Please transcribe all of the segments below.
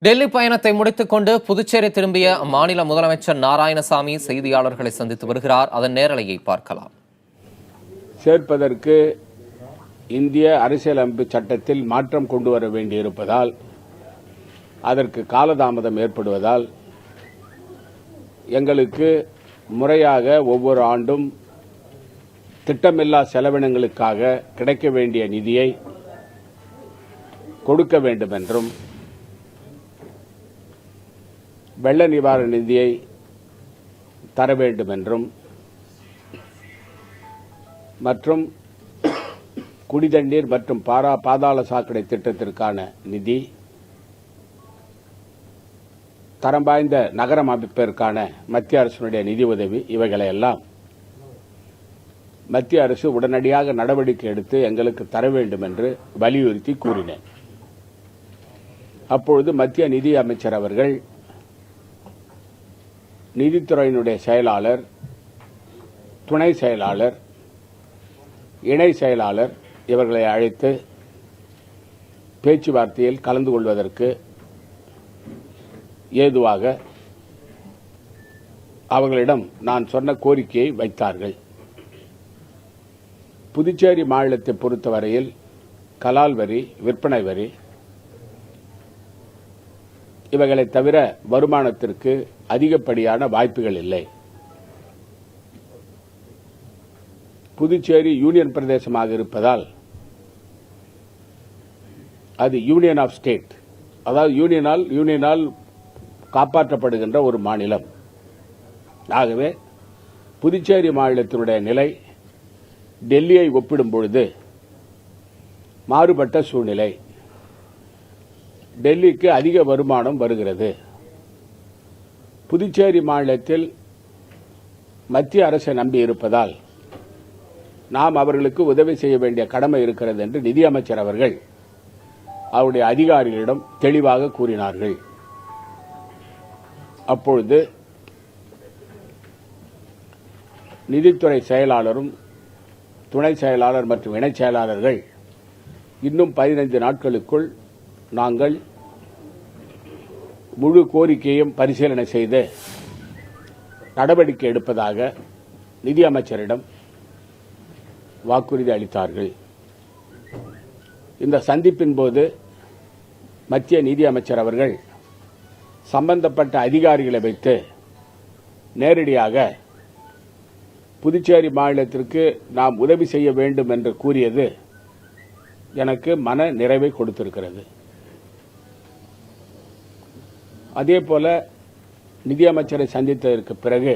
டெல்லி பயணத்தை முடித்துக் கொண்டு புதுச்சேரி திரும்பிய மாநில முதலமைச்சர் நாராயணசாமி செய்தியாளர்களை சந்தித்து வருகிறார். அதன் நேரலையை பார்க்கலாம். சேர்ப்பதற்கு இந்திய அரசியலமைப்பு சட்டத்தில் மாற்றம் கொண்டு வர வேண்டியிருப்பதால் அதற்கு காலதாமதம் ஏற்படுவதால் எங்களுக்கு முறையாக ஒவ்வொரு ஆண்டும் திட்டமில்லா செலவினங்களுக்காக கிடைக்க வேண்டிய நிதியை கொடுக்க வேண்டும் என்றும் வெள்ள நிவாரண நிதியை தர வேண்டும் என்றும் மற்றும் குடிதண்ணீர் மற்றும் பாதாள சாக்கடை திட்டத்திற்கான நிதி, தரம் வாய்ந்த நகரம் அமைப்பதற்கான மத்திய அரசினுடைய நிதி உதவி, இவைகளையெல்லாம் மத்திய அரசு உடனடியாக நடவடிக்கை எடுத்து எங்களுக்கு தர வேண்டும் என்று வலியுறுத்தி கூறினேன். அப்பொழுது மத்திய நிதி அமைச்சர் அவர்கள் நிதித்துறையினுடைய செயலாளர், துணை செயலாளர், இணை செயலாளர் இவர்களை அழைத்து பேச்சுவார்த்தையில் கலந்து கொள்வதற்கு ஏதுவாக அவர்களிடம் நான் சொன்ன கோரிக்கையை வைத்தார்கள். புதுச்சேரி மாநிலத்தை பொறுத்தவரையில் கலால் வரி, விற்பனை வரி இவைகளை தவிர வருமானத்திற்கு அதிகப்படியான வாய்ப்புகள் இல்லை. புதுச்சேரி யூனியன் பிரதேசமாக இருப்பதால் அது யூனியன் ஆஃப் ஸ்டேட், அதாவது யூனியனால் காப்பாற்றப்படுகின்ற ஒரு மாநிலம். ஆகவே புதுச்சேரி மாநிலத்தினுடைய நிலை டெல்லியை ஒப்பிடும் பொழுது மாறுபட்ட சூழ்நிலை. டெல்லிக்கு அதிக வருமானம் வருகிறது. புதுச்சேரி மாநிலத்தில் மத்திய அரசை நம்பி இருப்பதால் நாம் அவர்களுக்கு உதவி செய்ய வேண்டிய கடமை இருக்கிறது என்று நிதியமைச்சர் அவர்கள் அவருடைய அதிகாரிகளிடம் தெளிவாக கூறினார்கள். அப்பொழுது நிதித்துறை செயலாளரும் துணை செயலாளர் மற்றும் இணை செயலாளர்கள் இன்னும் 15 நாட்களுக்குள் நாங்கள் முழு கோரிக்கையும் பரிசீலனை செய்து நடவடிக்கை எடுப்பதாக நிதியமைச்சரிடம் வாக்குறுதி அளித்தார்கள். இந்த சந்திப்பின் போது மத்திய நிதியமைச்சர் அவர்கள் சம்பந்தப்பட்ட அதிகாரிகளை வைத்து நேரடியாக புதுச்சேரி மாநிலத்திற்கு நாம் உதவி செய்ய வேண்டும் என்று கூறியது எனக்கு மன நிறைவை கொடுத்திருக்கிறது. அதேபோல நிதியமைச்சரை சந்தித்ததற்கு பிறகு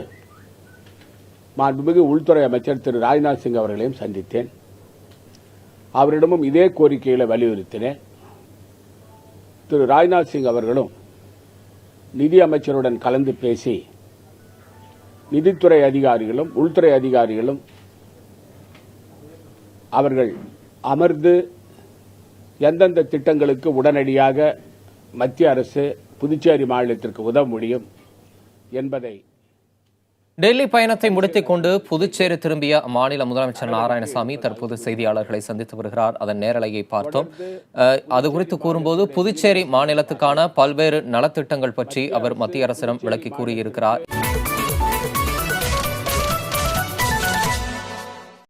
மாண்புமிகு உள்துறை அமைச்சர் திரு ராஜ்நாத் சிங் அவர்களையும் சந்தித்தேன். அவரிடமும் இதே கோரிக்கைகளை வலியுறுத்தினேன். திரு ராஜ்நாத் சிங் அவர்களும் நிதியமைச்சருடன் கலந்து பேசி நிதித்துறை அதிகாரிகளும் உள்துறை அதிகாரிகளும் அவர்கள் அமர்ந்து எந்தெந்த திட்டங்களுக்கு உடனடியாக மத்திய அரசு புதுச்சேரி மாநிலத்திற்கு உதவ முடியும் என்பதை. டெல்லி பயணத்தை முடித்துக் கொண்டு புதுச்சேரி திரும்பிய மாநில முதலமைச்சர் நாராயணசாமி தற்போது செய்தியாளர்களை சந்தித்து வருகிறார். அதன் நேரலையை பார்த்தோம். அது குறித்து கூறும்போது புதுச்சேரி மாநிலத்துக்கான பல்வேறு நலத்திட்டங்கள் பற்றி அவர் மத்திய அரசிடம் விளக்கி கூறியிருக்கிறார்.